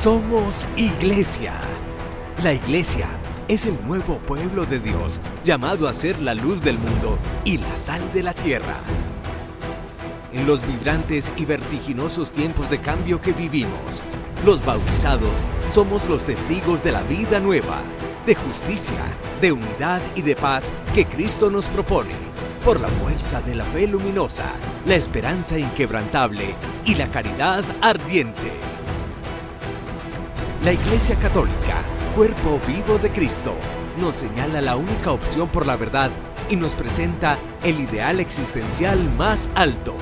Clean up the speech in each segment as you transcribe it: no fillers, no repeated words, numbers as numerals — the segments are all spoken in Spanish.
Somos Iglesia. La Iglesia es el nuevo pueblo de Dios, llamado a ser la luz del mundo y la sal de la tierra. En los vibrantes y vertiginosos tiempos de cambio que vivimos, los bautizados somos los testigos de la vida nueva, de justicia, de unidad y de paz que Cristo nos propone, por la fuerza de la fe luminosa, la esperanza inquebrantable y la caridad ardiente. La Iglesia Católica, cuerpo vivo de Cristo, nos señala la única opción por la verdad y nos presenta el ideal existencial más alto: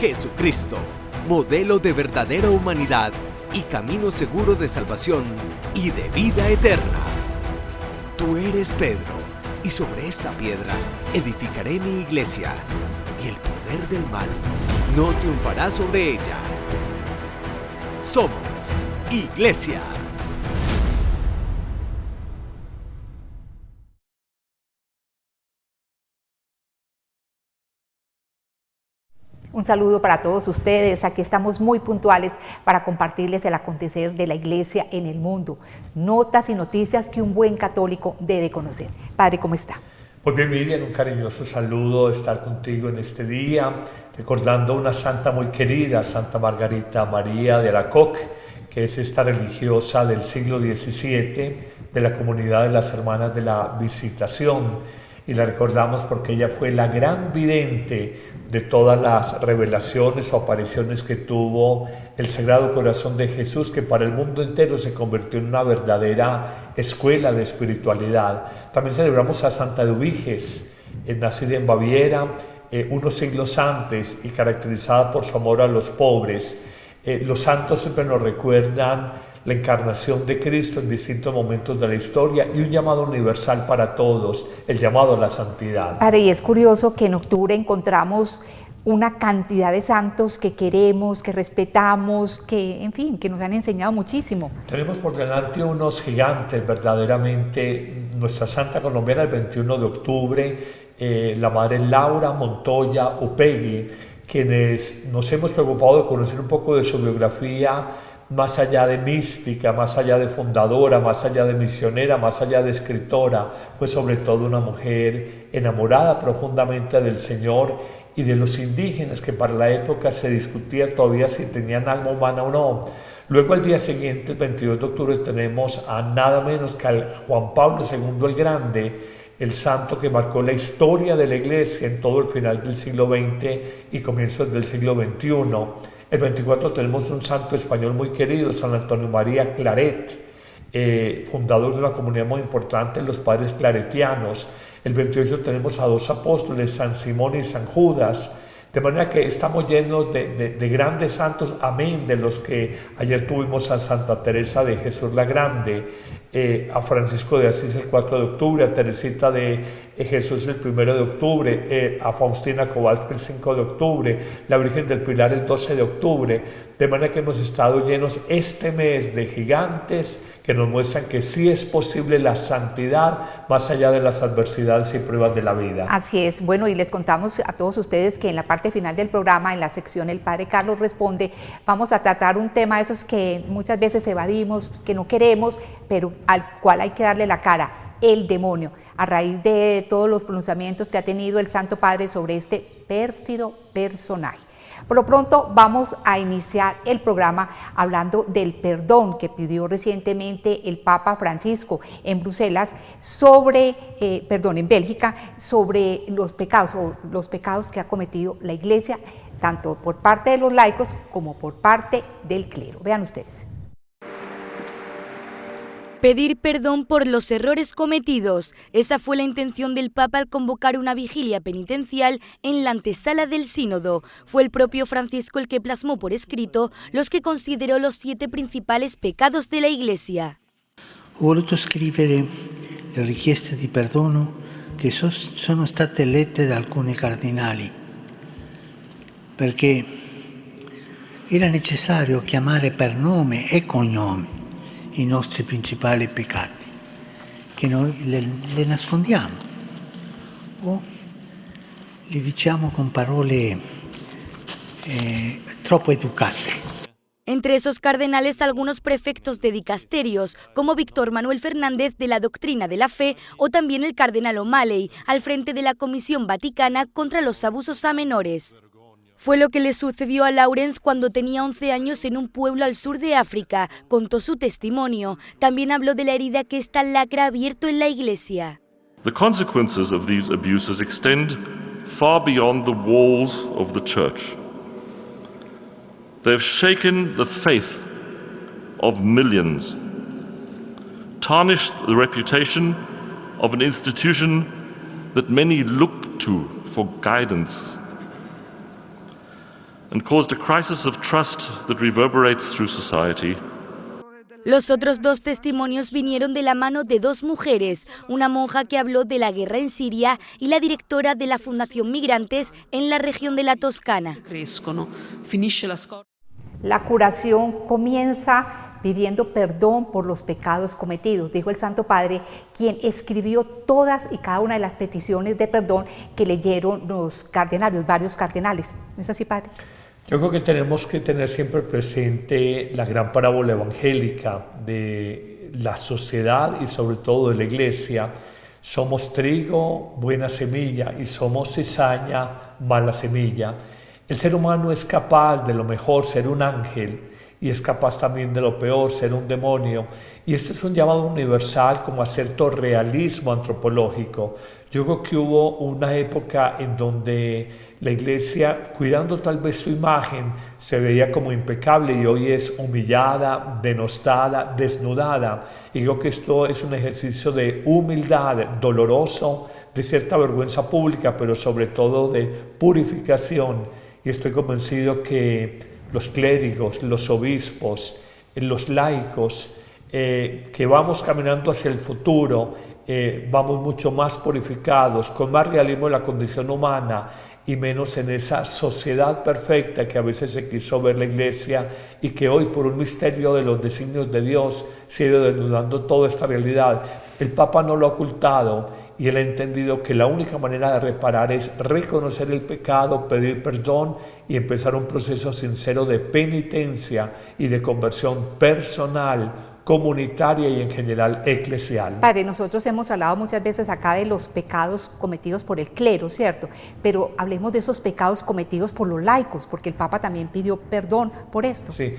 Jesucristo, modelo de verdadera humanidad y camino seguro de salvación y de vida eterna. Tú eres Pedro, y sobre esta piedra edificaré mi iglesia, y el poder del mal no triunfará sobre ella. Somos Iglesia. Un saludo para todos ustedes. Aquí estamos muy puntuales para compartirles el acontecer de la Iglesia en el mundo. Notas y noticias que un buen católico debe conocer. Padre, ¿cómo está? Muy bien, Miriam, un cariñoso saludo de estar contigo en este día, recordando una santa muy querida, Santa Margarita María de Alacoque, que es esta religiosa del siglo XVII de la comunidad de las Hermanas de la Visitación. Y la recordamos porque ella fue la gran vidente de todas las revelaciones o apariciones que tuvo el Sagrado Corazón de Jesús, que para el mundo entero se convirtió en una verdadera escuela de espiritualidad. También celebramos a Santa Eduviges, nacida en Baviera unos siglos antes y caracterizada por su amor a los pobres. Los santos siempre nos recuerdan la encarnación de Cristo en distintos momentos de la historia y un llamado universal para todos, el llamado a la santidad. Padre, y es curioso que en octubre encontramos una cantidad de santos que queremos, que respetamos, que, en fin, que nos han enseñado muchísimo. Tenemos por delante unos gigantes, verdaderamente. Nuestra santa colombiana el 21 de octubre, la Madre Laura Montoya Upegui, quienes nos hemos preocupado de conocer un poco de su biografía, más allá de mística, más allá de fundadora, más allá de misionera, más allá de escritora. Fue sobre todo una mujer enamorada profundamente del Señor y de los indígenas, que para la época se discutía todavía si tenían alma humana o no. Luego, al día siguiente, el 22 de octubre, tenemos a nada menos que al Juan Pablo II el Grande, el santo que marcó la historia de la Iglesia en todo el final del siglo XX y comienzos del siglo XXI. El 24 tenemos un santo español muy querido, San Antonio María Claret, fundador de una comunidad muy importante, los Padres Claretianos. El 28 tenemos a dos apóstoles, San Simón y San Judas. De manera que estamos llenos de grandes santos, amén, de los que ayer tuvimos a Santa Teresa de Jesús la Grande, a Francisco de Asís el 4 de octubre, a Teresita de Jesús el 1 de octubre, a Faustina Kowalska el 5 de octubre, la Virgen del Pilar el 12 de octubre, de manera que hemos estado llenos este mes de gigantes que nos muestran que sí es posible la santidad más allá de las adversidades y pruebas de la vida. Así es. Bueno, y les contamos a todos ustedes que en la parte final del programa, en la sección El Padre Carlos Responde, vamos a tratar un tema de esos que muchas veces evadimos, que no queremos, pero al cual hay que darle la cara: el demonio, a raíz de todos los pronunciamientos que ha tenido el Santo Padre sobre este pérfido personaje. Por lo pronto vamos a iniciar el programa hablando del perdón que pidió recientemente el Papa Francisco en Bruselas en Bélgica, sobre los pecados que ha cometido la Iglesia, tanto por parte de los laicos como por parte del clero. Vean ustedes. Pedir perdón por los errores cometidos. Esa fue la intención del Papa al convocar una vigilia penitencial en la antesala del sínodo. Fue el propio Francisco el que plasmó por escrito los que consideró los 7 principales pecados de la Iglesia. Ho voluto scrivere le richieste di perdono che sono state lette da alcuni cardinali, perché era necessario chiamare per nome e cognome i nostri principali peccati, che noi le nascondiamo o li diciamo con parole troppo educate. Entre esos cardenales, algunos prefectos de dicasterios, como Víctor Manuel Fernández de la Doctrina de la Fe, o también el cardenal O'Malley, al frente de la Comisión Vaticana contra los Abusos a Menores. Fue lo que le sucedió a Lawrence cuando tenía 11 años en un pueblo al sur de África. Contó su testimonio. También habló de la herida que esta lacra ha abierto en la Iglesia. The consequences of these abuses extend far beyond the walls of the church. They have shaken the faith of millions, tarnished the reputation of an institution that many look to for guidance, and caused a crisis of trust that reverberates through society. Los otros dos testimonios vinieron de la mano de dos mujeres, una monja que habló de la guerra en Siria y la directora de la Fundación Migrantes en la región de la Toscana. La curación comienza pidiendo perdón por los pecados cometidos, dijo el Santo Padre, quien escribió todas y cada una de las peticiones de perdón que leyeron los cardenales, varios cardenales. ¿No es así, Padre? Yo creo que tenemos que tener siempre presente la gran parábola evangélica de la sociedad y sobre todo de la Iglesia. Somos trigo, buena semilla, y somos cizaña, mala semilla. El ser humano es capaz de lo mejor, ser un ángel, y es capaz también de lo peor, ser un demonio. Y este es un llamado universal como a cierto realismo antropológico. Yo creo que hubo una época en donde la Iglesia, cuidando tal vez su imagen, se veía como impecable y hoy es humillada, denostada, desnudada. Y creo que esto es un ejercicio de humildad doloroso, de cierta vergüenza pública, pero sobre todo de purificación. Y estoy convencido que los clérigos, los obispos, los laicos, que vamos caminando hacia el futuro, vamos mucho más purificados, con más realismo en la condición humana y menos en esa sociedad perfecta que a veces se quiso ver la Iglesia y que hoy, por un misterio de los designios de Dios, se ha ido desnudando toda esta realidad. El Papa no lo ha ocultado y él ha entendido que la única manera de reparar es reconocer el pecado, pedir perdón y empezar un proceso sincero de penitencia y de conversión personal, comunitaria y en general eclesial. Padre, nosotros hemos hablado muchas veces acá de los pecados cometidos por el clero, ¿cierto? Pero hablemos de esos pecados cometidos por los laicos, porque el Papa también pidió perdón por esto. Sí,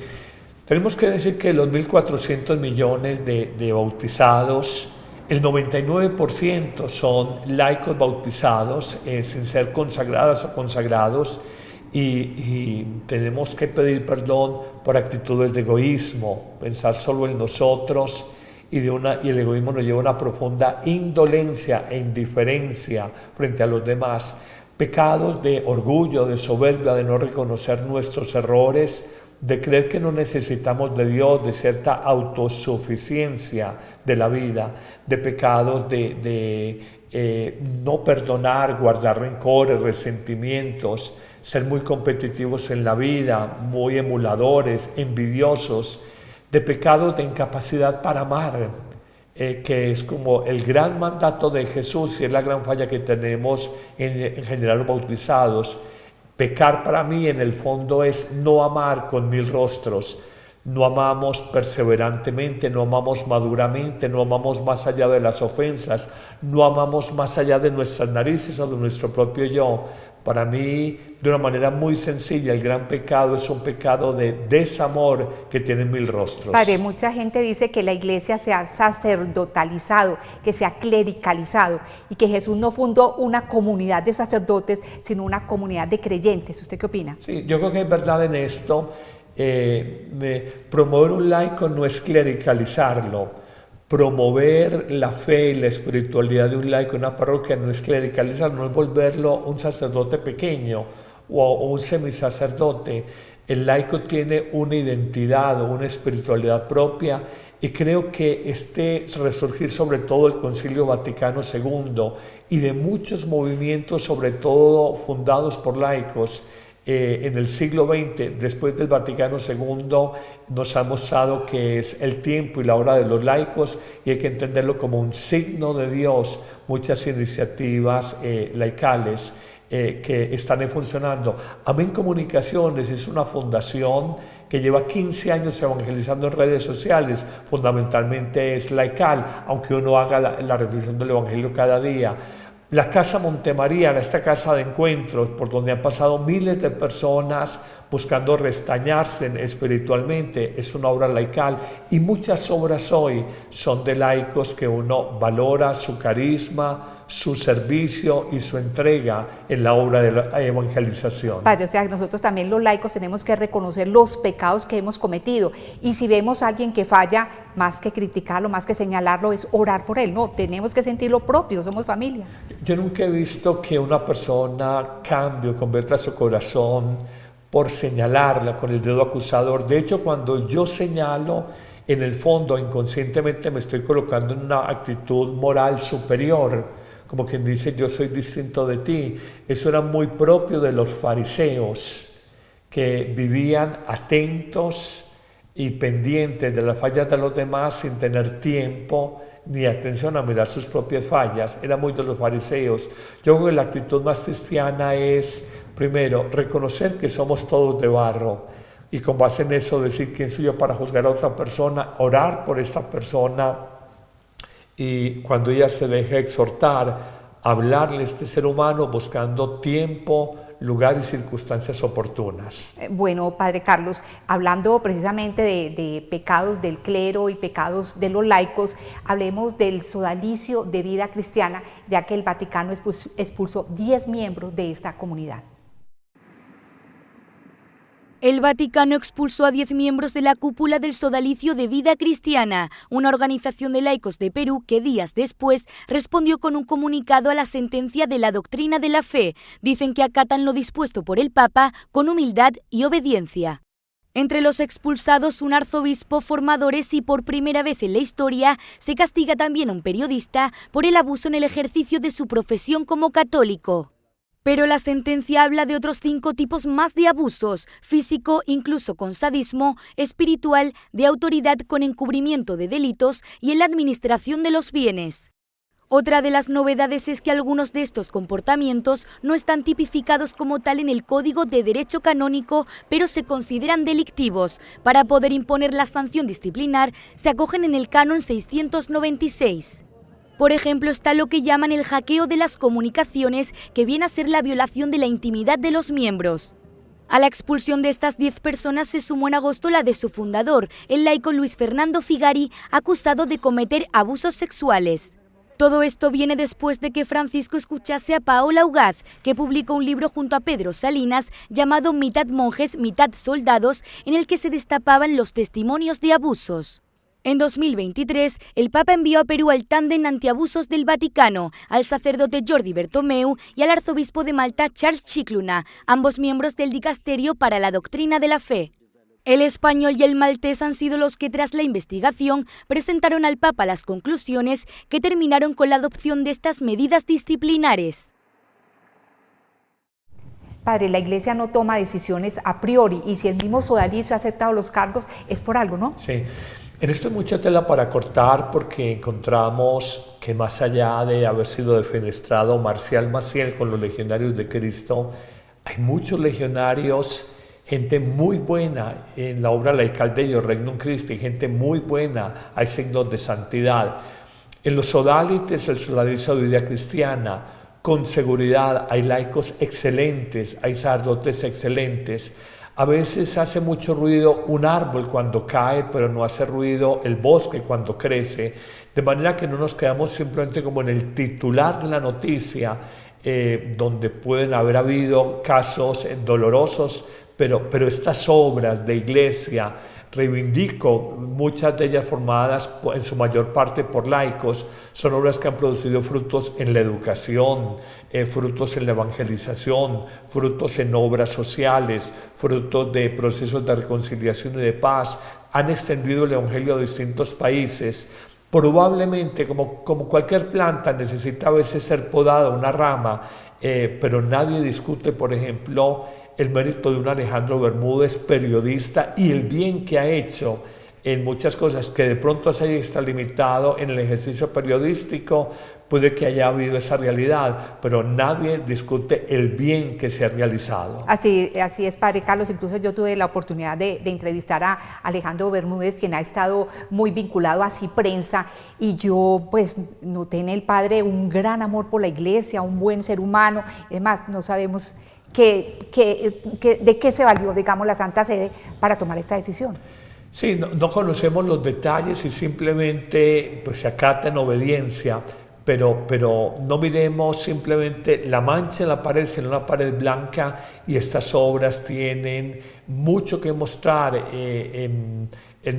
tenemos que decir que los 1.400 millones de bautizados, el 99% son laicos bautizados sin ser consagradas o consagrados, y tenemos que pedir perdón por actitudes de egoísmo, pensar solo en nosotros, y el egoísmo nos lleva a una profunda indolencia e indiferencia frente a los demás. Pecados de orgullo, de soberbia, de no reconocer nuestros errores, de creer que no necesitamos de Dios, de cierta autosuficiencia de la vida, de pecados de no perdonar, guardar rencores, resentimientos, ser muy competitivos en la vida, muy emuladores, envidiosos, de pecados de incapacidad para amar, que es como el gran mandato de Jesús y es la gran falla que tenemos en general los bautizados. Pecar para mí en el fondo es no amar con mil rostros, no amamos perseverantemente, no amamos maduramente, no amamos más allá de las ofensas, no amamos más allá de nuestras narices o de nuestro propio yo. Para mí, de una manera muy sencilla, el gran pecado es un pecado de desamor que tiene mil rostros. Padre, mucha gente dice que la Iglesia se ha sacerdotalizado, que se ha clericalizado y que Jesús no fundó una comunidad de sacerdotes, sino una comunidad de creyentes. ¿Usted qué opina? Sí, yo creo que es verdad en esto. Promover un laico no es clericalizarlo. Promover la fe y la espiritualidad de un laico en una parroquia no es clericalizar, no es volverlo un sacerdote pequeño o un semisacerdote. El laico tiene una identidad o una espiritualidad propia y creo que este resurgir sobre todo el Concilio Vaticano II y de muchos movimientos, sobre todo fundados por laicos, en el siglo XX, después del Vaticano II, nos ha mostrado que es el tiempo y la hora de los laicos y hay que entenderlo como un signo de Dios. Muchas iniciativas laicales que están funcionando. Amén Comunicaciones es una fundación que lleva 15 años evangelizando en redes sociales, fundamentalmente es laical, aunque uno haga la reflexión del Evangelio cada día. La Casa Montemaría, esta casa de encuentros por donde han pasado miles de personas buscando restañarse espiritualmente, es una obra laical, y muchas obras hoy son de laicos que uno valora su carisma, su servicio y su entrega en la obra de la evangelización. Padre, o sea, nosotros también los laicos tenemos que reconocer los pecados que hemos cometido, y si vemos a alguien que falla, más que criticarlo, más que señalarlo, es orar por él. No, tenemos que sentirlo propio, somos familia. Yo nunca he visto que una persona cambie o convierta su corazón por señalarla con el dedo acusador. De hecho, cuando yo señalo, en el fondo, inconscientemente me estoy colocando en una actitud moral superior, como quien dice, yo soy distinto de ti. Eso era muy propio de los fariseos, que vivían atentos y pendientes de las fallas de los demás sin tener tiempo ni atención a mirar sus propias fallas. Era muy de los fariseos. Yo creo que la actitud más cristiana es, primero, reconocer que somos todos de barro, y con base en eso decir quién soy yo para juzgar a otra persona, orar por esta persona, y cuando ella se deje exhortar, hablarle a este ser humano buscando tiempo, lugar y circunstancias oportunas. Bueno, Padre Carlos, hablando precisamente de pecados del clero y pecados de los laicos, hablemos del sodalicio de vida cristiana, ya que el Vaticano expulsó 10 miembros de esta comunidad. El Vaticano expulsó a 10 miembros de la cúpula del Sodalicio de Vida Cristiana, una organización de laicos de Perú que días después respondió con un comunicado a la sentencia de la doctrina de la fe. Dicen que acatan lo dispuesto por el Papa con humildad y obediencia. Entre los expulsados, un arzobispo, formadores, y por primera vez en la historia se castiga también a un periodista por el abuso en el ejercicio de su profesión como católico. Pero la sentencia habla de otros 5 tipos más de abusos: físico, incluso con sadismo, espiritual, de autoridad con encubrimiento de delitos y en la administración de los bienes. Otra de las novedades es que algunos de estos comportamientos no están tipificados como tal en el Código de Derecho Canónico, pero se consideran delictivos. Para poder imponer la sanción disciplinar, se acogen en el Canon 696. Por ejemplo, está lo que llaman el hackeo de las comunicaciones, que viene a ser la violación de la intimidad de los miembros. A la expulsión de estas 10 personas se sumó en agosto la de su fundador, el laico Luis Fernando Figari, acusado de cometer abusos sexuales. Todo esto viene después de que Francisco escuchase a Paola Ugaz, que publicó un libro junto a Pedro Salinas llamado Mitad monjes, mitad soldados, en el que se destapaban los testimonios de abusos. En 2023, el Papa envió a Perú al tándem antiabusos del Vaticano, al sacerdote Jordi Bertomeu y al arzobispo de Malta Charles Chicluna, ambos miembros del Dicasterio para la Doctrina de la Fe. El español y el maltés han sido los que, tras la investigación, presentaron al Papa las conclusiones que terminaron con la adopción de estas medidas disciplinares. Padre, la Iglesia no toma decisiones a priori, y si el mismo sodalicio ha aceptado los cargos es por algo, ¿no? Sí. En esto hay mucha tela para cortar, porque encontramos que más allá de haber sido defenestrado Marcial Maciel con los legionarios de Cristo, hay muchos legionarios, gente muy buena en la obra laical de ellos, Regnum Christi, gente muy buena, hay signos de santidad. En los sodalites, el sodalicio de vida cristiana, con seguridad hay laicos excelentes, hay sacerdotes excelentes. A veces hace mucho ruido un árbol cuando cae, pero no hace ruido el bosque cuando crece, de manera que no nos quedamos simplemente como en el titular de la noticia, donde pueden haber habido casos dolorosos, pero estas obras de iglesia, reivindico, muchas de ellas formadas en su mayor parte por laicos, son obras que han producido frutos en la educación, frutos en la evangelización, frutos en obras sociales, frutos de procesos de reconciliación y de paz. Han extendido el evangelio a distintos países. Probablemente, como cualquier planta, necesita a veces ser podada una rama, pero nadie discute, por ejemplo, el mérito de un Alejandro Bermúdez, periodista, y el bien que ha hecho en muchas cosas que de pronto se haya extralimitado en el ejercicio periodístico, puede que haya habido esa realidad, pero nadie discute el bien que se ha realizado. Así es, Padre Carlos. Incluso yo tuve la oportunidad de entrevistar a Alejandro Bermúdez, quien ha estado muy vinculado a Ciprensa, y yo pues noté en el Padre un gran amor por la iglesia, un buen ser humano. Es más, no sabemos de qué se valió, digamos, la Santa Sede para tomar esta decisión. Sí, no conocemos los detalles y simplemente pues, se acata en obediencia. Pero no miremos simplemente la mancha en la pared, sino una pared blanca, y estas obras tienen mucho que mostrar en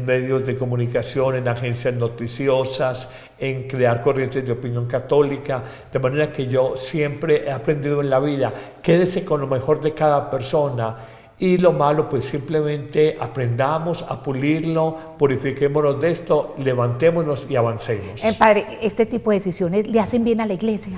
medios de comunicación, en agencias noticiosas, en crear corrientes de opinión católica, de manera que yo siempre he aprendido en la vida, quédese con lo mejor de cada persona, y lo malo pues simplemente aprendamos a pulirlo, purifiquémonos de esto, levantémonos y avancemos. Padre, ¿este tipo de decisiones le hacen bien a la iglesia?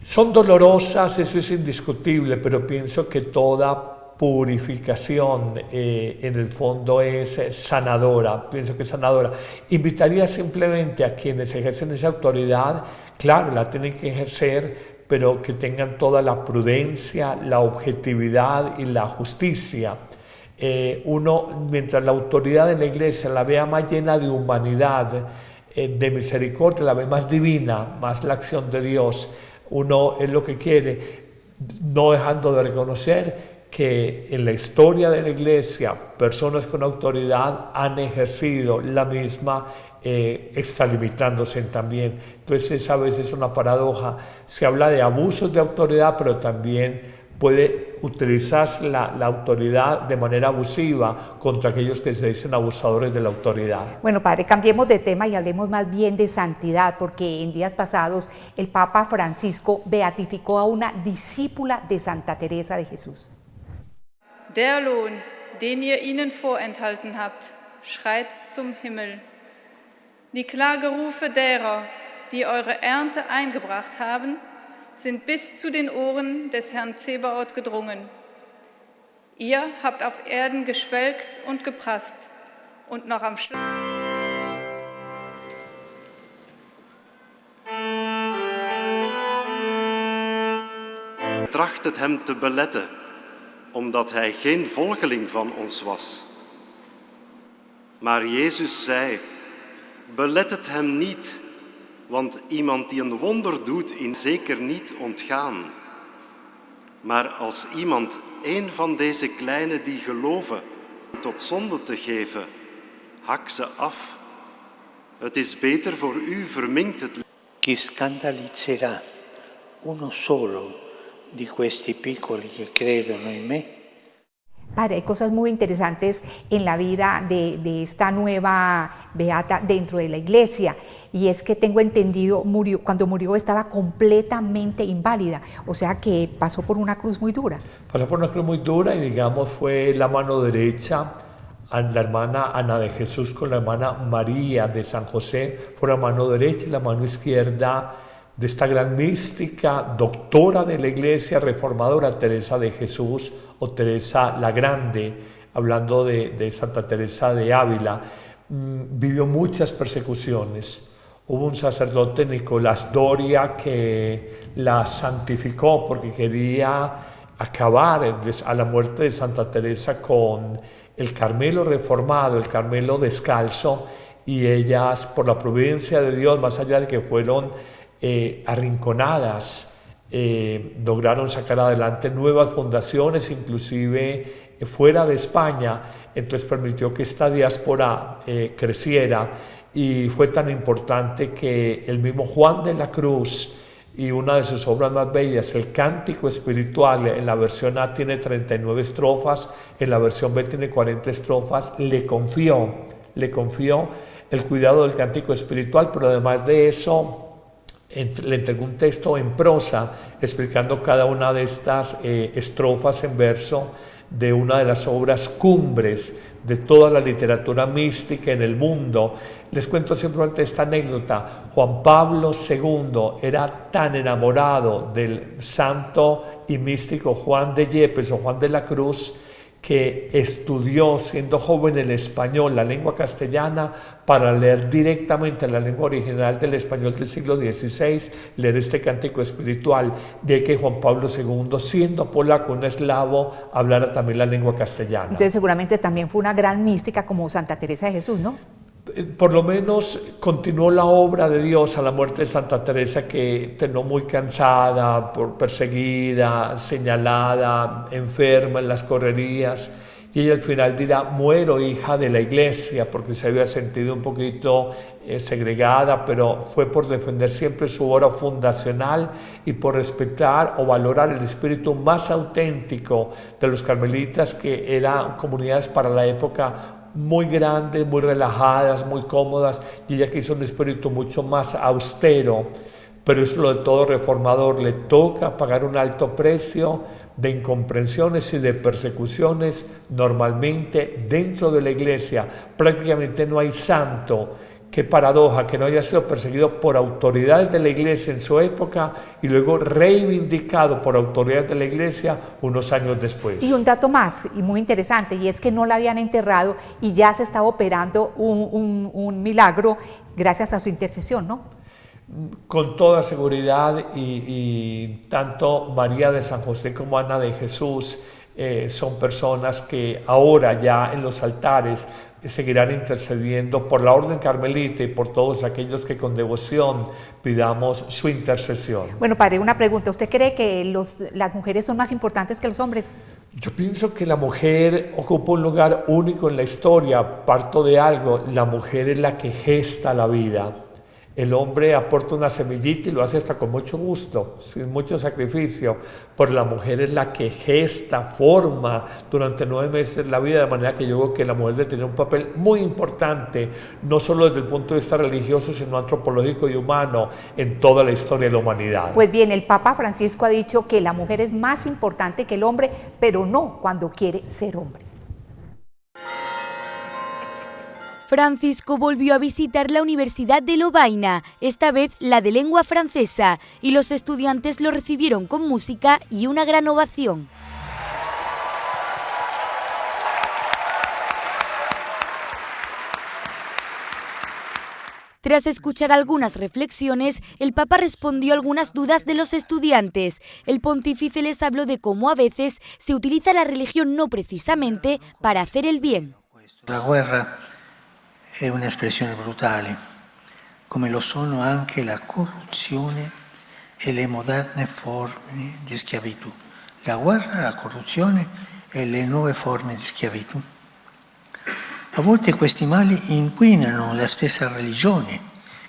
Son dolorosas, eso es indiscutible, pero pienso que toda purificación en el fondo es sanadora, pienso que es sanadora. Invitaría simplemente a quienes ejercen esa autoridad, claro, la tienen que ejercer, pero que tengan toda la prudencia, la objetividad y la justicia. Uno, mientras la autoridad de la iglesia la vea más llena de humanidad, de misericordia, la ve más divina, más la acción de Dios, uno es lo que quiere, no dejando de reconocer que en la historia de la iglesia personas con autoridad han ejercido la misma, extralimitándose también. Entonces a veces es una paradoja, se habla de abusos de autoridad, pero también puede utilizarse la autoridad de manera abusiva contra aquellos que se dicen abusadores de la autoridad. Bueno, Padre, cambiemos de tema y hablemos más bien de santidad, porque en días pasados el Papa Francisco beatificó a una discípula de Santa Teresa de Jesús. Der Lohn, den ihr ihnen vorenthalten habt, schreit zum Himmel. Die Klagerufe derer, die eure Ernte eingebracht haben, sind bis zu den Ohren des Herrn Zebaoth gedrungen. Ihr habt auf Erden geschwelgt und geprasst und noch am Schluss. Tracht het hem te beletten, omdat hij geen volgeling van ons was. Maar Jezus zei, belet het hem niet, want iemand die een wonder doet, in zeker niet ontgaan. Maar als iemand een van deze kleine die geloven tot zonde te geven, hak ze af. Het is beter voor u, verminkt het. Chi scandalizzerà uno solo di questi piccoli che credono in me. Padre, hay cosas muy interesantes en la vida de esta nueva beata dentro de la iglesia, y es que tengo entendido, cuando murió estaba completamente inválida, o sea que pasó por una cruz muy dura. Pasó por una cruz muy dura y digamos fue la mano derecha a la hermana Ana de Jesús con la hermana María de San José, por la mano derecha y la mano izquierda de esta gran mística, doctora de la iglesia, reformadora, Teresa de Jesús o Teresa la Grande, hablando de Santa Teresa de Ávila. Vivió muchas persecuciones. Hubo un sacerdote, Nicolás Doria, que la santificó porque quería acabar a la muerte de Santa Teresa con el Carmelo reformado, el Carmelo descalzo, y ellas, por la providencia de Dios, más allá de que fueron arrinconadas, lograron sacar adelante nuevas fundaciones, inclusive fuera de España. Entonces permitió que esta diáspora creciera, y fue tan importante que el mismo Juan de la Cruz, y una de sus obras más bellas, el Cántico Espiritual, en la versión A tiene 39 estrofas, en la versión B tiene 40 estrofas, le confió el cuidado del Cántico Espiritual, pero además de eso le entregó un texto en prosa explicando cada una de estas estrofas en verso de una de las obras cumbres de toda la literatura mística en el mundo. Les cuento simplemente esta anécdota. Juan Pablo II era tan enamorado del santo y místico Juan de Yepes o Juan de la Cruz que estudió siendo joven el español, la lengua castellana, para leer directamente la lengua original del español del siglo XVI, leer este cántico espiritual, de que Juan Pablo II, siendo polaco, un eslavo, hablara también la lengua castellana. Entonces seguramente también fue una gran mística como Santa Teresa de Jesús, ¿no? Por lo menos continuó la obra de Dios a la muerte de Santa Teresa, que terminó muy cansada, perseguida, señalada, enferma en las correrías, y ella al final dirá: muero hija de la Iglesia, porque se había sentido un poquito segregada, pero fue por defender siempre su obra fundacional y por respetar o valorar el espíritu más auténtico de los carmelitas, que eran comunidades para la época muy grandes, muy relajadas, muy cómodas, y ella quiso un espíritu mucho más austero, pero es lo de todo reformador: le toca pagar un alto precio de incomprensiones y de persecuciones. Normalmente dentro de la Iglesia prácticamente no hay santo, qué paradoja, que no haya sido perseguido por autoridades de la Iglesia en su época y luego reivindicado por autoridades de la Iglesia unos años después. Y un dato más, y muy interesante, y es que no la habían enterrado y ya se estaba operando un milagro gracias a su intercesión, ¿no? Con toda seguridad, y tanto María de San José como Ana de Jesús son personas que ahora ya en los altares seguirán intercediendo por la orden carmelita y por todos aquellos que con devoción pidamos su intercesión. Bueno, padre, una pregunta. ¿Usted cree que las mujeres son más importantes que los hombres? Yo pienso que la mujer ocupa un lugar único en la historia. Parto de algo: la mujer es la que gesta la vida. El hombre aporta una semillita y lo hace hasta con mucho gusto, sin mucho sacrificio, pero la mujer es la que gesta, forma durante 9 meses la vida, de manera que yo creo que la mujer debe tener un papel muy importante, no solo desde el punto de vista religioso, sino antropológico y humano, en toda la historia de la humanidad. Pues bien, el Papa Francisco ha dicho que la mujer es más importante que el hombre, pero no cuando quiere ser hombre. Francisco volvió a visitar la Universidad de Lovaina, esta vez la de lengua francesa, y los estudiantes lo recibieron con música y una gran ovación. Tras escuchar algunas reflexiones, el Papa respondió a algunas dudas de los estudiantes. El pontífice les habló de cómo a veces se utiliza la religión no precisamente para hacer el bien. La guerra è un'espressione brutale, come lo sono anche la corruzione e le moderne forme di schiavitù. La guerra, la corruzione e le nuove forme di schiavitù. A volte questi mali inquinano la stessa religione,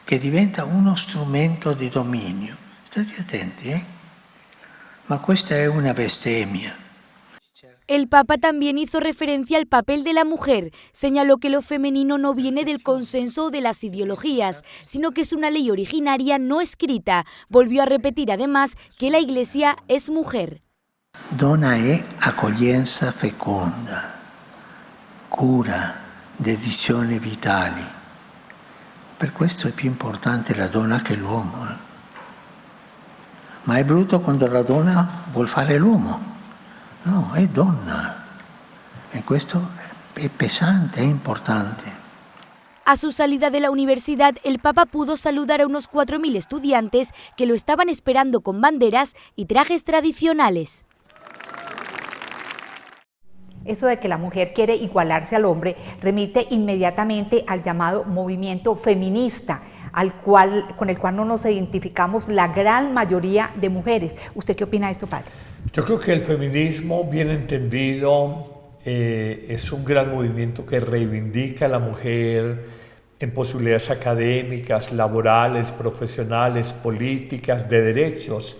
che diventa uno strumento di dominio. State attenti, Ma questa è una bestemmia. El Papa también hizo referencia al papel de la mujer. Señaló que lo femenino no viene del consenso o de las ideologías, sino que es una ley originaria no escrita. Volvió a repetir además que la Iglesia es mujer. Donna è accoglienza feconda, cura, dedizione vitali. Per questo è più importante la donna che l'uomo. Ma è brutto quando la donna vuol fare l'uomo. No, è donna. E questo è pesante, è importante. A su salida de la universidad, el Papa pudo saludar a unos 4.000 estudiantes que lo estaban esperando con banderas y trajes tradicionales. Eso de que la mujer quiere igualarse al hombre remite inmediatamente al llamado movimiento feminista, con el cual no nos identificamos la gran mayoría de mujeres. ¿Usted qué opina de esto, padre? Yo creo que el feminismo, bien entendido, es un gran movimiento que reivindica a la mujer en posibilidades académicas, laborales, profesionales, políticas, de derechos.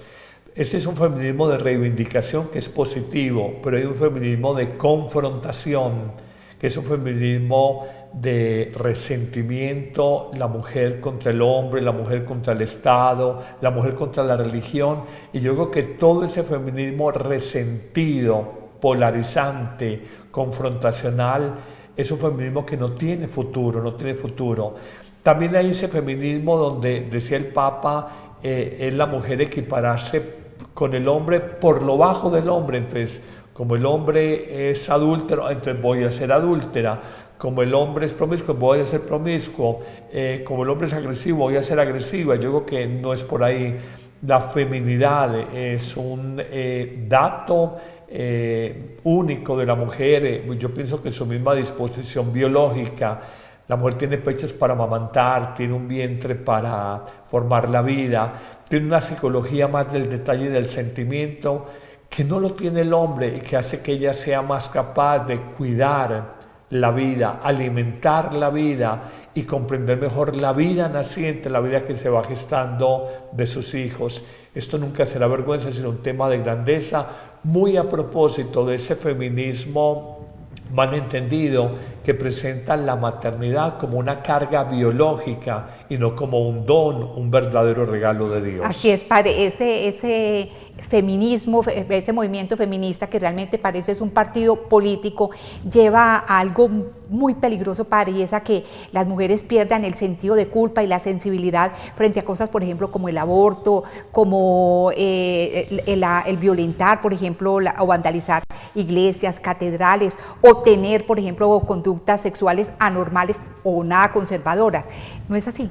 Ese es un feminismo de reivindicación que es positivo, pero hay un feminismo de confrontación, que es un feminismo de resentimiento, la mujer contra el hombre, la mujer contra el Estado, la mujer contra la religión. Y yo creo que todo ese feminismo resentido, polarizante, confrontacional, es un feminismo que no tiene futuro, no tiene futuro. También hay ese feminismo donde, decía el Papa, es la mujer equipararse con el hombre por lo bajo del hombre. Entonces, Como el hombre es adúltero, entonces voy a ser adúltera. Como el hombre es promiscuo, voy a ser promiscuo. Como el hombre es agresivo, voy a ser agresiva. Yo digo que no es por ahí. La feminidad es un dato único de la mujer. Yo pienso que su misma disposición biológica, la mujer tiene pechos para amamantar, tiene un vientre para formar la vida, tiene una psicología más del detalle y del sentimiento que no lo tiene el hombre y que hace que ella sea más capaz de cuidar la vida, alimentar la vida y comprender mejor la vida naciente, la vida que se va gestando de sus hijos. Esto nunca será vergüenza, sino un tema de grandeza, muy a propósito de ese feminismo malentendido que presenta la maternidad como una carga biológica y no como un don, un verdadero regalo de Dios. Así es, padre, ese feminismo, ese movimiento feminista que realmente parece es un partido político, lleva a algo muy peligroso, padre, y es a que las mujeres pierdan el sentido de culpa y la sensibilidad frente a cosas, por ejemplo, como el aborto, como el violentar, por ejemplo, o vandalizar iglesias, catedrales, o tener, por ejemplo, conductas sexuales anormales o nada conservadoras. ¿No es así?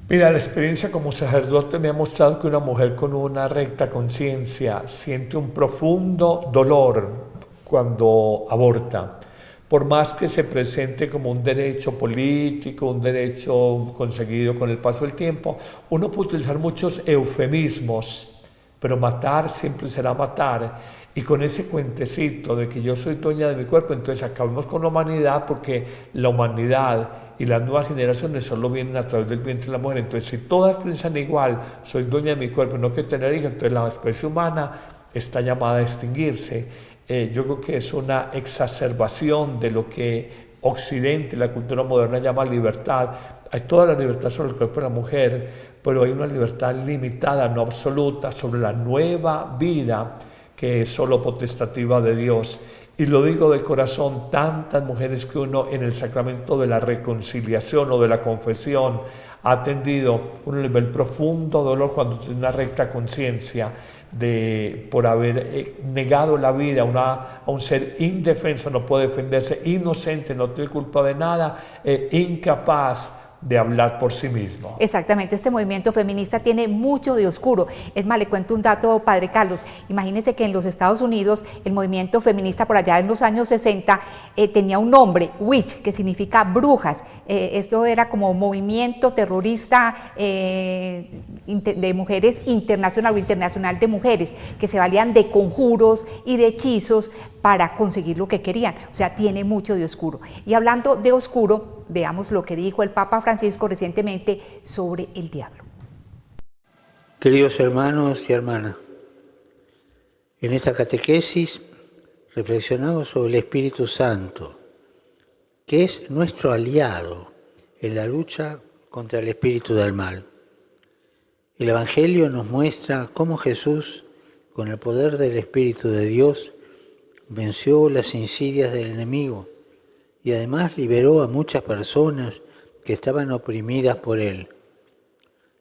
Mira, la experiencia como sacerdote me ha mostrado que una mujer con una recta conciencia siente un profundo dolor cuando aborta. Por más que se presente como un derecho político, un derecho conseguido con el paso del tiempo, uno puede utilizar muchos eufemismos, pero matar siempre será matar. Y con ese cuentecito de que yo soy dueña de mi cuerpo, entonces acabamos con la humanidad, porque la humanidad y las nuevas generaciones solo vienen a través del vientre de la mujer. Entonces, si todas piensan igual, soy dueña de mi cuerpo y no quiero tener hijos, entonces la especie humana está llamada a extinguirse. Yo creo que es una exacerbación de lo que Occidente, la cultura moderna llama libertad. Hay toda la libertad sobre el cuerpo de la mujer, pero hay una libertad limitada, no absoluta, sobre la nueva vida que es solo potestativa de Dios. Y lo digo de corazón, tantas mujeres que uno en el sacramento de la reconciliación o de la confesión ha atendido un nivel profundo dolor cuando tiene una recta conciencia por haber negado la vida a un ser indefenso, no puede defenderse, inocente, no tiene culpa de nada, incapaz de hablar por sí mismo. Exactamente, este movimiento feminista tiene mucho de oscuro. Es más, le cuento un dato, padre Carlos. Imagínense que en los Estados Unidos el movimiento feminista por allá en los años 60 tenía un nombre, witch, que significa brujas. Esto era como movimiento terrorista de mujeres internacional o internacional de mujeres, que se valían de conjuros y de hechizos para conseguir lo que querían. O sea, tiene mucho de oscuro. Y hablando de oscuro, veamos lo que dijo el Papa Francisco recientemente sobre el diablo. Queridos hermanos y hermanas, en esta catequesis reflexionamos sobre el Espíritu Santo, que es nuestro aliado en la lucha contra el espíritu del mal. El Evangelio nos muestra cómo Jesús, con el poder del Espíritu de Dios, venció las insidias del enemigo y además liberó a muchas personas que estaban oprimidas por él.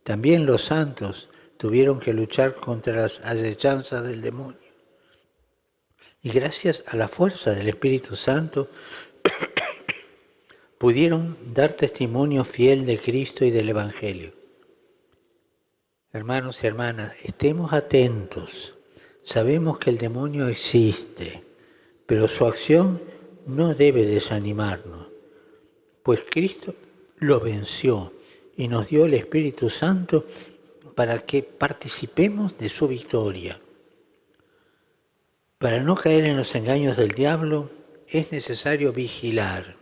También los santos tuvieron que luchar contra las acechanzas del demonio. Y gracias a la fuerza del Espíritu Santo pudieron dar testimonio fiel de Cristo y del Evangelio. Hermanos y hermanas, estemos atentos. Sabemos que el demonio existe, pero su acción no debe desanimarnos, pues Cristo lo venció y nos dio el Espíritu Santo para que participemos de su victoria. Para no caer en los engaños del diablo es necesario vigilar,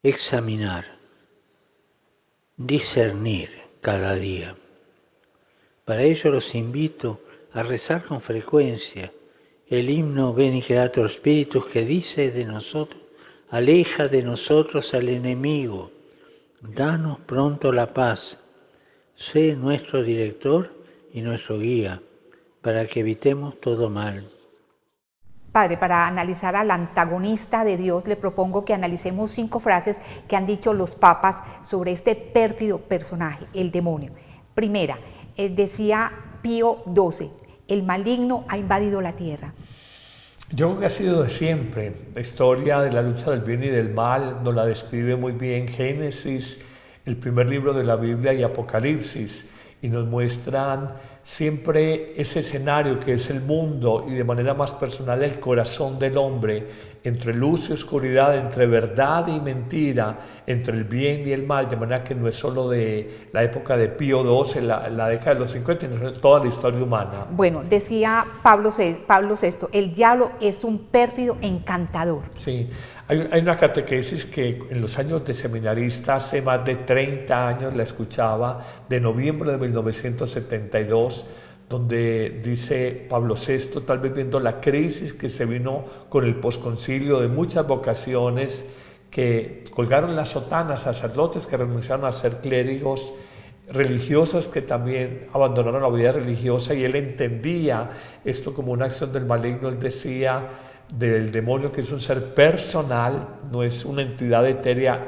examinar, discernir cada día. Para ello los invito a rezar con frecuencia el himno Veni Creator Spiritus, que dice de nosotros: aleja de nosotros al enemigo, danos pronto la paz, sé nuestro director y nuestro guía, para que evitemos todo mal. Padre, para analizar al antagonista de Dios, le propongo que analicemos 5 frases que han dicho los papas sobre este pérfido personaje, el demonio. Primera, decía Pío XII, el maligno ha invadido la tierra? Yo creo que ha sido de siempre. La historia de la lucha del bien y del mal nos la describe muy bien Génesis, el primer libro de la Biblia, y Apocalipsis, y nos muestran siempre ese escenario que es el mundo y de manera más personal el corazón del hombre, entre luz y oscuridad, entre verdad y mentira, entre el bien y el mal, de manera que no es solo de la época de Pío XII, la década de los 50, sino de toda la historia humana. Bueno, decía Pablo VI, el diablo es un pérfido encantador. Sí, hay una catequesis que en los años de seminarista, hace más de 30 años, la escuchaba, de noviembre de 1972, donde dice Pablo VI, tal vez viendo la crisis que se vino con el posconcilio de muchas vocaciones que colgaron las sotanas, sacerdotes que renunciaron a ser clérigos, religiosos que también abandonaron la vida religiosa, y él entendía esto como una acción del maligno. Él decía del demonio que es un ser personal, no es una entidad etérea,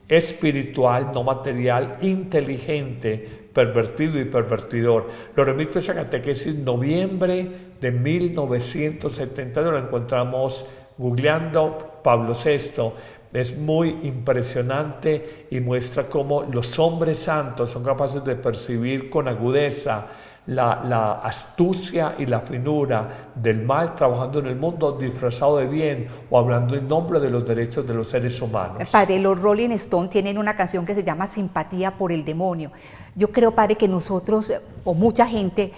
espiritual, no material, inteligente, pervertido y pervertidor. Lo remito a esa catequesis, noviembre de 1972, lo encontramos googleando Pablo VI. Es muy impresionante y muestra cómo los hombres santos son capaces de percibir con agudeza la astucia y la finura del mal trabajando en el mundo disfrazado de bien o hablando en nombre de los derechos de los seres humanos. Padre, los Rolling Stones tienen una canción que se llama Simpatía por el demonio. Yo creo, padre, que nosotros o mucha gente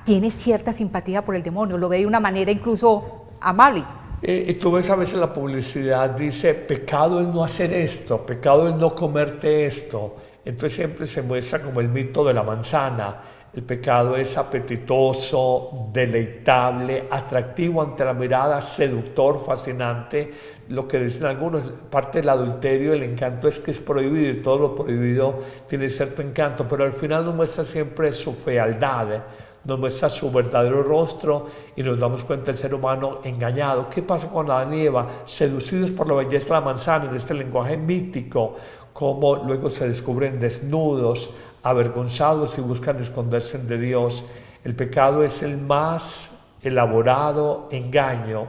tiene cierta simpatía por el demonio, lo ve de una manera incluso amable. Y tú ves a veces la publicidad, dice, pecado es no hacer esto, pecado es no comerte esto. Entonces siempre se muestra como el mito de la manzana. El pecado es apetitoso, deleitable, atractivo ante la mirada, seductor, fascinante. Lo que dicen algunos, parte del adulterio, el encanto es que es prohibido y todo lo prohibido tiene cierto encanto, pero al final nos muestra siempre su fealdad, nos muestra su verdadero rostro y nos damos cuenta del ser humano engañado. ¿Qué pasa con Adán y Eva? Seducidos por la belleza de la manzana, en este lenguaje mítico, cómo luego se descubren desnudos, avergonzados y buscan esconderse de Dios. El pecado es el más elaborado engaño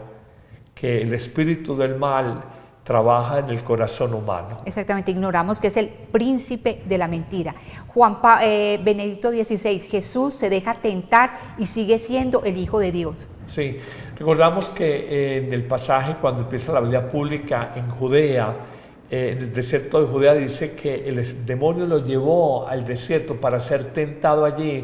que el espíritu del mal trabaja en el corazón humano. Exactamente, ignoramos que es el príncipe de la mentira. Benedicto XVI, Jesús se deja tentar y sigue siendo el Hijo de Dios. Sí, recordamos que en el pasaje cuando empieza la vida pública en Judea, en el desierto de Judea, dice que el demonio lo llevó al desierto para ser tentado allí,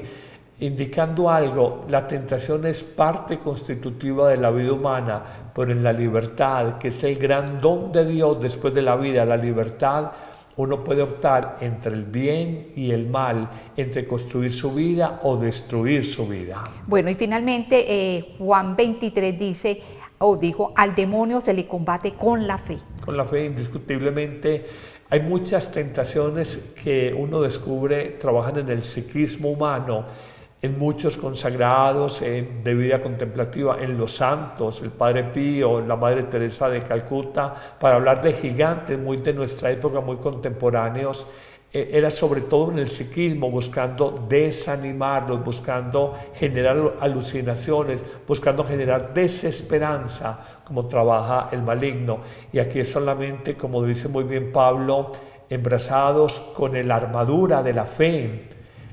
indicando algo. La tentación es parte constitutiva de la vida humana, pero en la libertad, que es el gran don de Dios después de la vida, la libertad, uno puede optar entre el bien y el mal, entre construir su vida o destruir su vida. Bueno, y finalmente Juan 23 dijo, al demonio se le combate con la fe. Con la fe, indiscutiblemente. Hay muchas tentaciones que uno descubre trabajan en el psiquismo humano, en muchos consagrados de vida contemplativa, en los santos, el Padre Pío, la Madre Teresa de Calcuta, para hablar de gigantes muy de nuestra época, muy contemporáneos. Era sobre todo en el psiquismo, buscando desanimarlos, buscando generar alucinaciones, buscando generar desesperanza, como trabaja el maligno. Y aquí es solamente, como dice muy bien Pablo, embrazados con la armadura de la fe,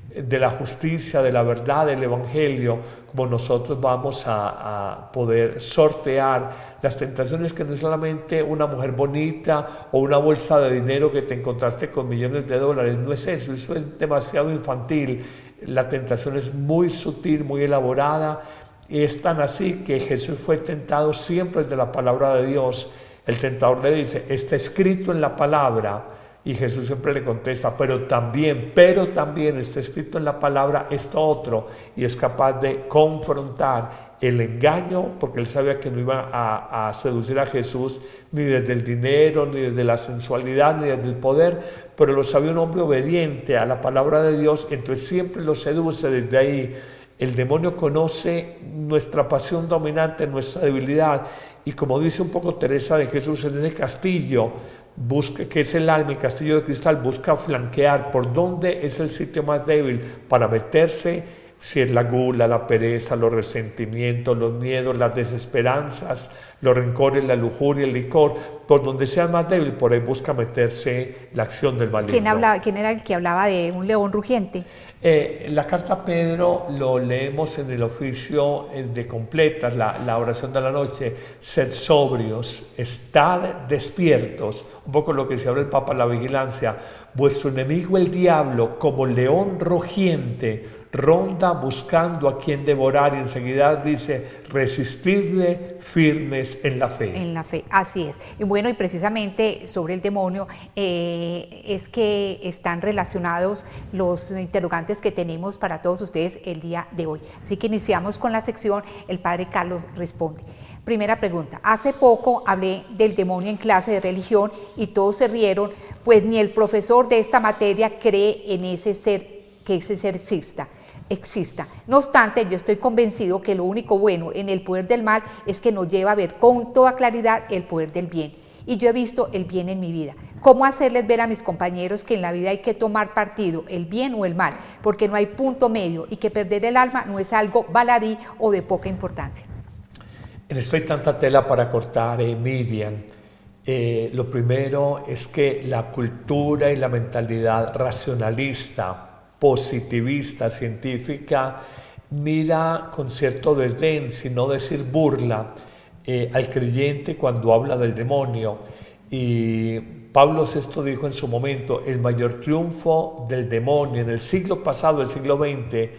de la justicia, de la verdad, del Evangelio, como nosotros vamos a poder sortear las tentaciones, que no es solamente una mujer bonita o una bolsa de dinero que te encontraste con millones de dólares, no es eso es demasiado infantil. La tentación es muy sutil, muy elaborada, y es tan así que Jesús fue tentado siempre de la palabra de Dios. El tentador le dice, está escrito en la palabra. Y Jesús siempre le contesta, pero también está escrito en la palabra esto otro, y es capaz de confrontar el engaño, porque él sabía que no iba a seducir a Jesús ni desde el dinero, ni desde la sensualidad, ni desde el poder, pero lo sabía un hombre obediente a la palabra de Dios, entonces siempre lo seduce desde ahí. El demonio conoce nuestra pasión dominante, nuestra debilidad, y como dice un poco Teresa de Jesús en el castillo, busca, que es el alma, el castillo de cristal, busca flanquear por dónde es el sitio más débil para meterse si es la gula, la pereza, los resentimientos, los miedos, las desesperanzas, los rencores, la lujuria, el licor, por donde sea más débil, por ahí busca meterse la acción del maligno. ¿Quién era el que hablaba de un león rugiente? La carta a Pedro lo leemos en el oficio de completas, la oración de la noche. Sed sobrios, estad despiertos, un poco lo que se habla el Papa en la vigilancia. Vuestro enemigo el diablo, como león rugiente, ronda buscando a quien devorar, y enseguida dice, resistidle firmes en la fe. En la fe, así es. Y bueno, y precisamente sobre el demonio es que están relacionados los interrogantes que tenemos para todos ustedes el día de hoy. Así que iniciamos con la sección El Padre Carlos responde. Primera pregunta, hace poco hablé del demonio en clase de religión y todos se rieron, pues ni el profesor de esta materia cree en ese ser, que ese ser exista. No obstante, yo estoy convencido que lo único bueno en el poder del mal es que nos lleva a ver con toda claridad el poder del bien. Y yo he visto el bien en mi vida. ¿Cómo hacerles ver a mis compañeros que en la vida hay que tomar partido, el bien o el mal? Porque no hay punto medio y que perder el alma no es algo baladí o de poca importancia. En esto hay tanta tela para cortar, Miriam. Lo primero es que la cultura y la mentalidad racionalista, positivista, científica, mira con cierto desdén, si no decir burla, al creyente cuando habla del demonio. Y Pablo VI dijo en su momento, el mayor triunfo del demonio en el siglo pasado, el siglo XX,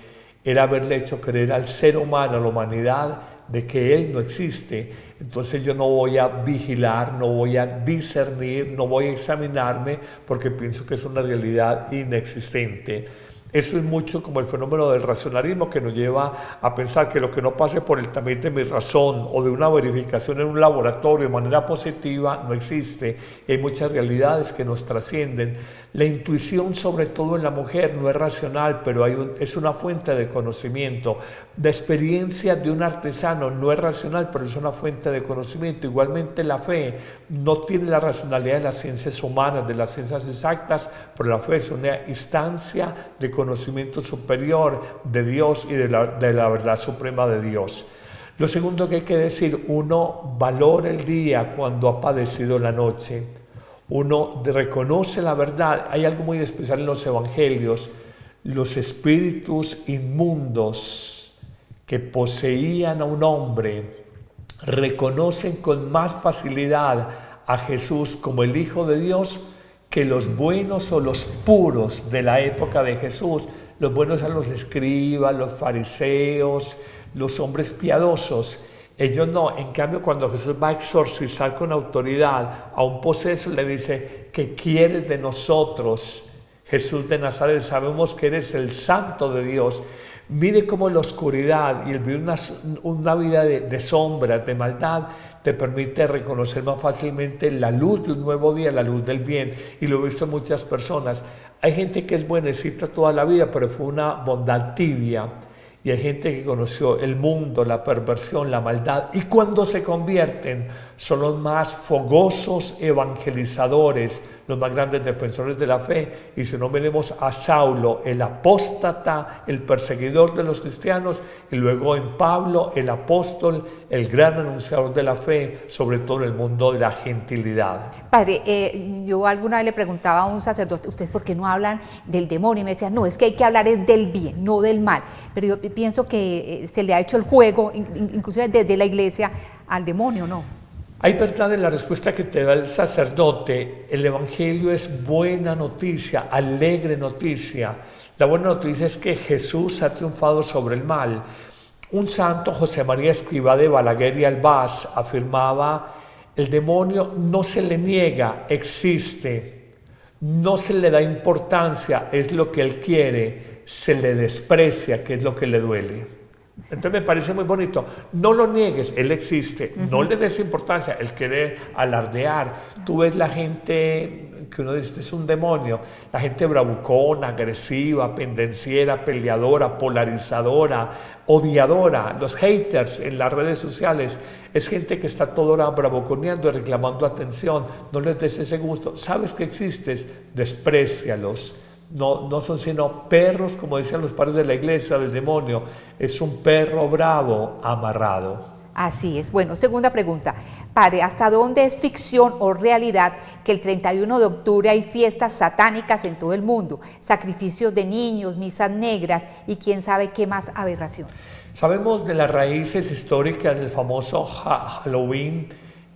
era haberle hecho creer al ser humano, a la humanidad, de que él no existe. Entonces yo no voy a vigilar, no voy a discernir, no voy a examinarme porque pienso que es una realidad inexistente. Eso es mucho como el fenómeno del racionalismo que nos lleva a pensar que lo que no pase por el tamiz de mi razón o de una verificación en un laboratorio de manera positiva no existe. Y hay muchas realidades que nos trascienden. La intuición, sobre todo en la mujer, no es racional, pero es una fuente de conocimiento. La experiencia de un artesano no es racional, pero es una fuente de conocimiento. Igualmente la fe no tiene la racionalidad de las ciencias humanas, de las ciencias exactas, pero la fe es una instancia de conocimiento superior de Dios y de la verdad suprema de Dios. Lo segundo que hay que decir, uno valora el día cuando ha padecido la noche. Uno reconoce la verdad. Hay algo muy especial en los evangelios. Los espíritus inmundos que poseían a un hombre reconocen con más facilidad a Jesús como el Hijo de Dios que los buenos o los puros de la época de Jesús. Los buenos eran los escribas, los fariseos, los hombres piadosos. Ellos no. En cambio, cuando Jesús va a exorcizar con autoridad a un poseso, le dice, ¿qué quieres de nosotros, Jesús de Nazaret? Sabemos que eres el Santo de Dios. Mire cómo la oscuridad y el vivir una vida de sombras, de maldad, te permite reconocer más fácilmente la luz de un nuevo día, la luz del bien. Y lo he visto en muchas personas. Hay gente que es buenecita toda la vida, pero fue una bondad tibia. Y hay gente que conoció el mundo, la perversión, la maldad. Y cuando se convierten, son los más fogosos evangelizadores, los más grandes defensores de la fe. Y si no, veremos a Saulo, el apóstata, el perseguidor de los cristianos, y luego en Pablo, el apóstol, el gran anunciador de la fe, sobre todo en el mundo de la gentilidad. Padre, yo alguna vez le preguntaba a un sacerdote, ¿ustedes por qué no hablan del demonio? Y me decía, no, es que hay que hablar del bien, no del mal. Pero yo pienso que se le ha hecho el juego, inclusive desde la iglesia, al demonio, ¿no? Hay verdad en la respuesta que te da el sacerdote. El Evangelio es buena noticia, alegre noticia. La buena noticia es que Jesús ha triunfado sobre el mal. Un santo, José María Escrivá de Balaguer y Albás, afirmaba, el demonio no se le niega, existe, no se le da importancia, es lo que él quiere, se le desprecia, que es lo que le duele. Entonces me parece muy bonito, no lo niegues, él existe, no le des importancia, él quiere alardear. Tú ves la gente que uno dice es un demonio, la gente bravucona, agresiva, pendenciera, peleadora, polarizadora, odiadora, los haters en las redes sociales, es gente que está toda hora bravuconeando y reclamando atención. No les des ese gusto, sabes que existes, desprécialos. no son sino perros, como decían los padres de la iglesia, del demonio. Es un perro bravo amarrado. Así es. Bueno, segunda pregunta. Padre, ¿hasta dónde es ficción o realidad que el 31 de octubre hay fiestas satánicas en todo el mundo? Sacrificios de niños, misas negras y quién sabe qué más aberraciones. Sabemos de las raíces históricas del famoso Halloween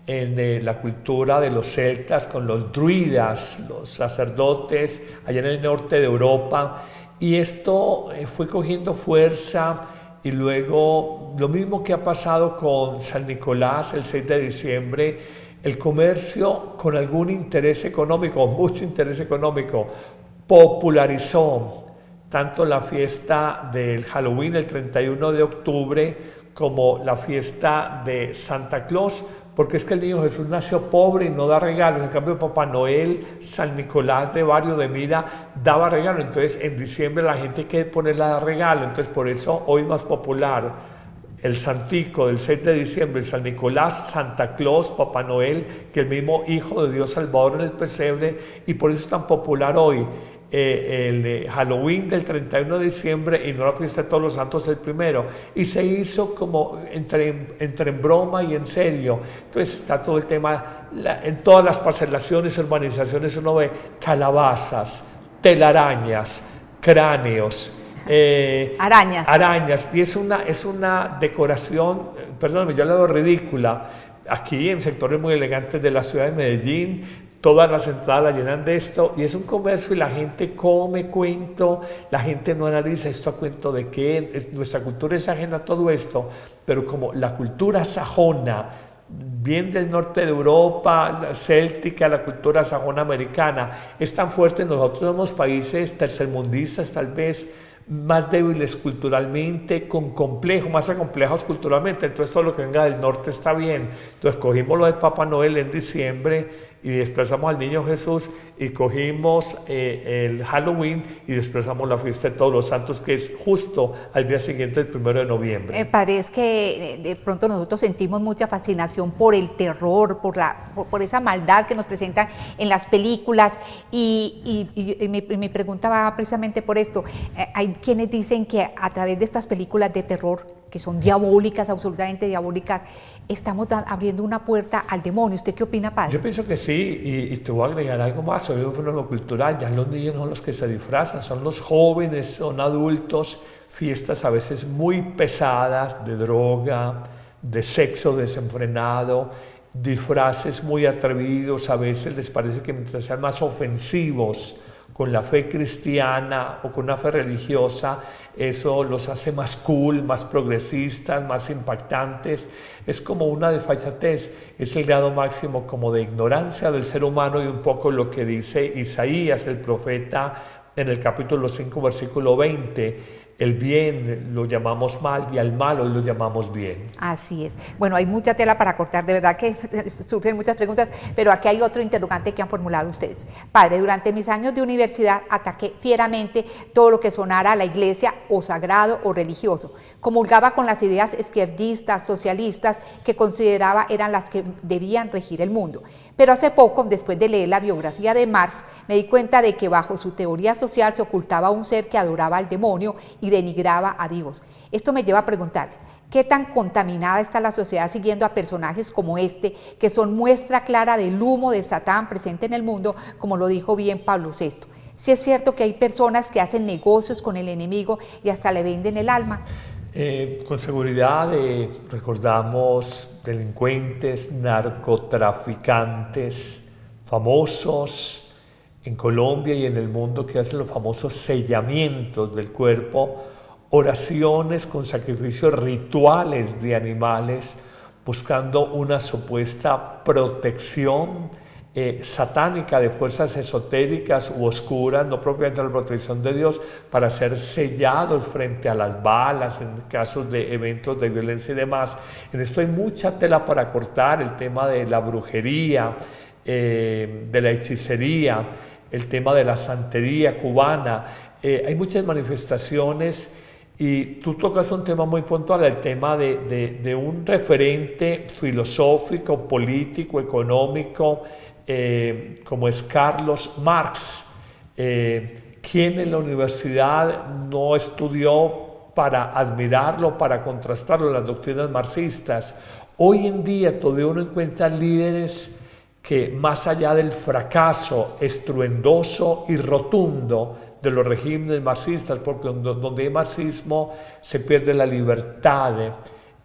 en la cultura de los celtas con los druidas, los sacerdotes allá en el norte de Europa, y esto fue cogiendo fuerza. Y luego, lo mismo que ha pasado con San Nicolás el 6 de diciembre, el comercio con algún interés económico, mucho interés económico, popularizó tanto la fiesta del Halloween el 31 de octubre como la fiesta de Santa Claus, porque es que el niño Jesús nació pobre y no da regalos. En cambio, Papá Noel, San Nicolás de Barrio de Mira daba regalos. Entonces, en diciembre la gente hay que ponerla a dar regalo. Entonces, por eso hoy más popular el Santico del 6 de diciembre, San Nicolás, Santa Claus, Papá Noel, que el mismo Hijo de Dios Salvador en el pesebre, y por eso es tan popular hoy el Halloween del 31 de diciembre y no la fiesta de Todos los Santos el 1. Y se hizo como entre en broma y en serio. Entonces está todo el tema, en todas las parcelaciones, urbanizaciones uno ve calabazas, telarañas, cráneos, arañas, y es una decoración, perdóname, yo la veo ridícula. Aquí en sectores muy elegantes de la ciudad de Medellín, todas las entradas la llenan de esto, y es un comercio y la gente come cuento, la gente no analiza esto a cuento de qué, nuestra cultura es ajena a todo esto, pero como la cultura sajona, bien del norte de Europa, la céltica, la cultura sajona americana, es tan fuerte. Nosotros somos países tercermundistas, tal vez más débiles culturalmente, con complejo, más acomplejos culturalmente, entonces todo lo que venga del norte está bien. Entonces cogimos lo de Papá Noel en diciembre y desplazamos al Niño Jesús, y cogimos el Halloween y desplazamos la fiesta de Todos los Santos, que es justo al día siguiente, el 1 de noviembre. Parece que de pronto nosotros sentimos mucha fascinación por el terror, por esa maldad que nos presentan en las películas, y mi pregunta va precisamente por esto. Hay quienes dicen que a través de estas películas de terror, que son diabólicas, absolutamente diabólicas, estamos abriendo una puerta al demonio. ¿Usted qué opina, padre? Yo pienso que sí, y te voy a agregar algo más. Soy un fenómeno cultural. Ya los niños no son los que se disfrazan, son los jóvenes, son adultos. Fiestas a veces muy pesadas de droga, de sexo desenfrenado, disfraces muy atrevidos. A veces les parece que mientras sean más ofensivos con la fe cristiana o con una fe religiosa, eso los hace más cool, más progresistas, más impactantes. Es como una desfachatez, es el grado máximo como de ignorancia del ser humano, y un poco lo que dice Isaías, el profeta, en el capítulo 5, versículo 20. El bien lo llamamos mal y al malo lo llamamos bien. Así es. Bueno, hay mucha tela para cortar, de verdad que surgen muchas preguntas, pero aquí hay otro interrogante que han formulado ustedes. Padre, durante mis años de universidad ataqué fieramente todo lo que sonara a la iglesia o sagrado o religioso. Comulgaba con las ideas izquierdistas, socialistas, que consideraba eran las que debían regir el mundo. Pero hace poco, después de leer la biografía de Marx, me di cuenta de que bajo su teoría social se ocultaba un ser que adoraba al demonio y denigraba a Dios. Esto me lleva a preguntar, ¿qué tan contaminada está la sociedad siguiendo a personajes como este, que son muestra clara del humo de Satán presente en el mundo, como lo dijo bien Pablo VI? ¿Sí es cierto que hay personas que hacen negocios con el enemigo y hasta le venden el alma? Con seguridad recordamos delincuentes, narcotraficantes famosos en Colombia y en el mundo que hacen los famosos sellamientos del cuerpo, oraciones con sacrificios rituales de animales, buscando una supuesta protección satánica de fuerzas esotéricas u oscuras, no propiamente la protección de Dios, para ser sellados frente a las balas en casos de eventos de violencia y demás. En esto hay mucha tela para cortar, el tema de la brujería, de la hechicería, el tema de la santería cubana. Hay muchas manifestaciones, y tú tocas un tema muy puntual, el tema de un referente filosófico, político, económico, como es Carlos Marx, que ¿Quién en la universidad no estudió para admirarlo, para contrastarlo, las doctrinas marxistas? Hoy en día todavía uno encuentra líderes que, más allá del fracaso estruendoso y rotundo de los regímenes marxistas, porque donde hay marxismo se pierde la libertad,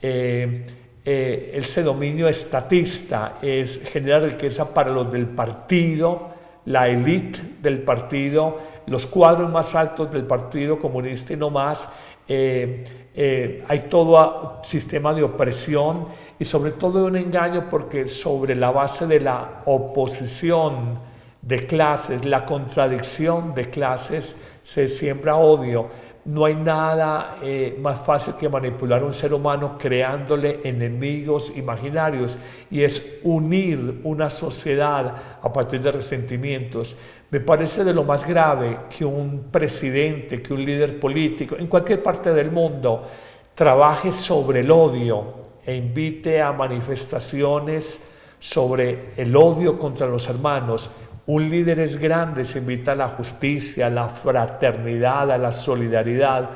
ese dominio estatista genera riqueza para los del partido, la élite del partido, los cuadros más altos del Partido Comunista y no más. Hay todo sistema de opresión y sobre todo un engaño, porque sobre la base de la oposición de clases, la contradicción de clases, se siembra odio. No hay nada más fácil que manipular a un ser humano creándole enemigos imaginarios, y es unir una sociedad a partir de resentimientos. Me parece de lo más grave que un presidente, que un líder político en cualquier parte del mundo trabaje sobre el odio e invite a manifestaciones sobre el odio contra los hermanos. Un líder es grande, se invita a la justicia, a la fraternidad, a la solidaridad.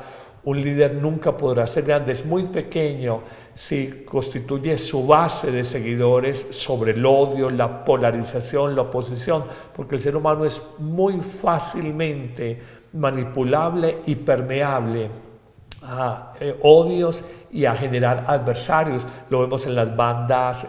Un líder nunca podrá ser grande, es muy pequeño si constituye su base de seguidores sobre el odio, la polarización, la oposición, porque el ser humano es muy fácilmente manipulable y permeable a odios y a generar adversarios. Lo vemos en las bandas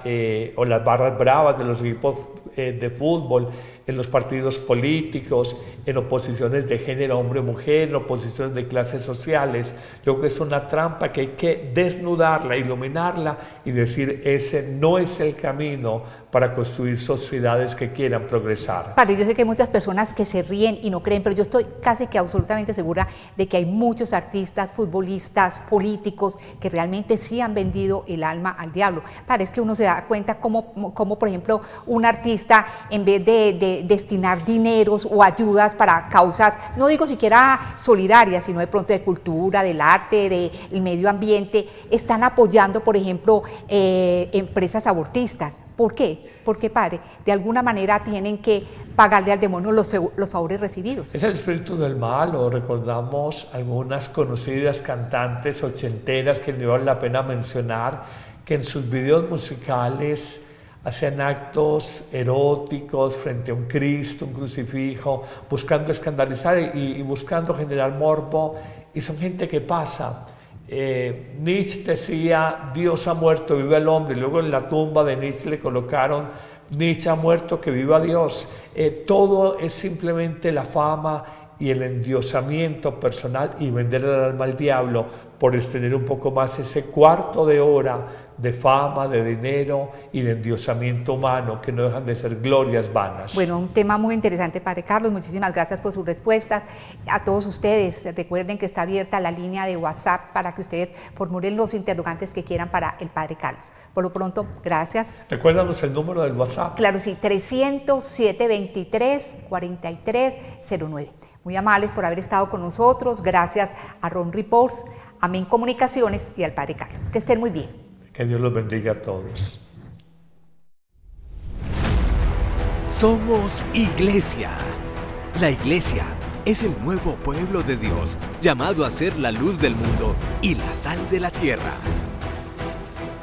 o las barras bravas de los equipos de fútbol, en los partidos políticos, en oposiciones de género hombre-mujer, en oposiciones de clases sociales. Yo creo que es una trampa que hay que desnudarla, iluminarla y decir: ese no es el camino para construir sociedades que quieran progresar. Padre, yo sé que hay muchas personas que se ríen y no creen, pero yo estoy casi que absolutamente segura de que hay muchos artistas, futbolistas, políticos que realmente sí han vendido el alma al diablo. Parece que uno se da cuenta como por ejemplo, un artista, en vez de destinar dineros o ayudas para causas, no digo siquiera solidarias, sino de pronto de cultura, del arte, del medio ambiente, están apoyando, por ejemplo, empresas abortistas. ¿Por qué? Porque, padre, de alguna manera tienen que pagarle al demonio los favores recibidos. Es el espíritu del mal, o recordamos algunas conocidas cantantes ochenteras que no vale la pena mencionar, que en sus videos musicales hacían actos eróticos frente a un Cristo, un crucifijo, buscando escandalizar y buscando generar morbo, y son gente que pasa. Nietzsche decía: Dios ha muerto, vive el hombre, y luego en la tumba de Nietzsche le colocaron: Nietzsche ha muerto, que viva Dios. Todo es simplemente la fama y el endiosamiento personal, y vender el alma al diablo por extender un poco más ese cuarto de hora de fama, de dinero y de endiosamiento humano, que no dejan de ser glorias vanas. Bueno, un tema muy interesante, Padre Carlos. Muchísimas gracias por sus respuestas. A todos ustedes, recuerden que está abierta la línea de WhatsApp para que ustedes formulen los interrogantes que quieran para el Padre Carlos. Por lo pronto, gracias. Recuérdanos el número del WhatsApp. Claro, sí, 300-723-4309. Muy amables por haber estado con nosotros. Gracias a Ron Reports, a Men Comunicaciones y al Padre Carlos. Que estén muy bien. Que Dios los bendiga a todos. Somos Iglesia. La Iglesia es el nuevo pueblo de Dios, llamado a ser la luz del mundo y la sal de la tierra.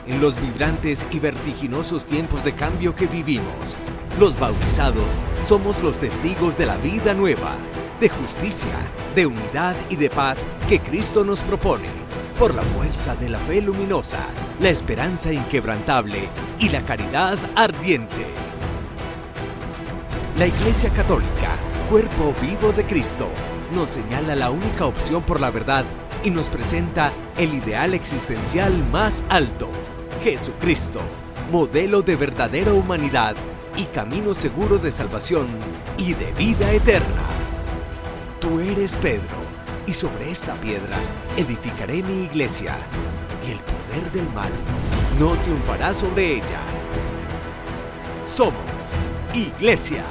En los vibrantes y vertiginosos tiempos de cambio que vivimos, los bautizados somos los testigos de la vida nueva, de justicia, de unidad y de paz que Cristo nos propone, por la fuerza de la fe luminosa, la esperanza inquebrantable y la caridad ardiente. La Iglesia Católica, cuerpo vivo de Cristo, nos señala la única opción por la verdad y nos presenta el ideal existencial más alto: Jesucristo, modelo de verdadera humanidad y camino seguro de salvación y de vida eterna. Tú eres Pedro, y sobre esta piedra edificaré mi iglesia, y el poder del mal no triunfará sobre ella. Somos Iglesia.